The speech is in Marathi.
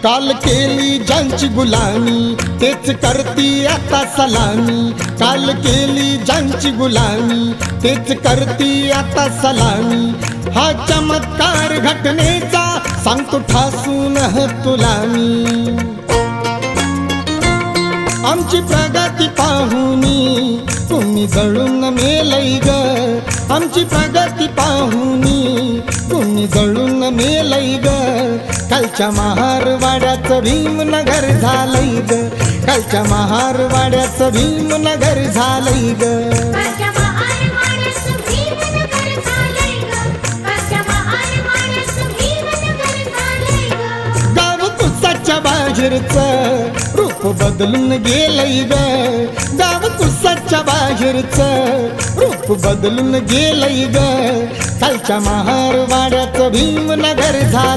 काल केली ज्यांची गुलामी तेच करती आता सलामी। काल केली ज्यांची गुलामी तेच करती आता सलामी। हा चमत्कार घटनेचा सांगतो ठासून तुला मी। आमची प्रगती पाहुनी तुम्ही जळून मेलै ग। आमची प्रगती पाहुनी तुम्ही जळून मेलै ग। कालच्या महारवाड्याचं भीमनगर झालंय ग। कालच्या महारवाड्याचं भीमनगर झालंय ग। गाव कुसाच्या बाहेरचं रूप बदलून गेलंय ग। गाव कुसाच्या बाहेरचं रूप बदलून गेलंय ग। कालच्या महारवाड्याचं भीमनगर झालं।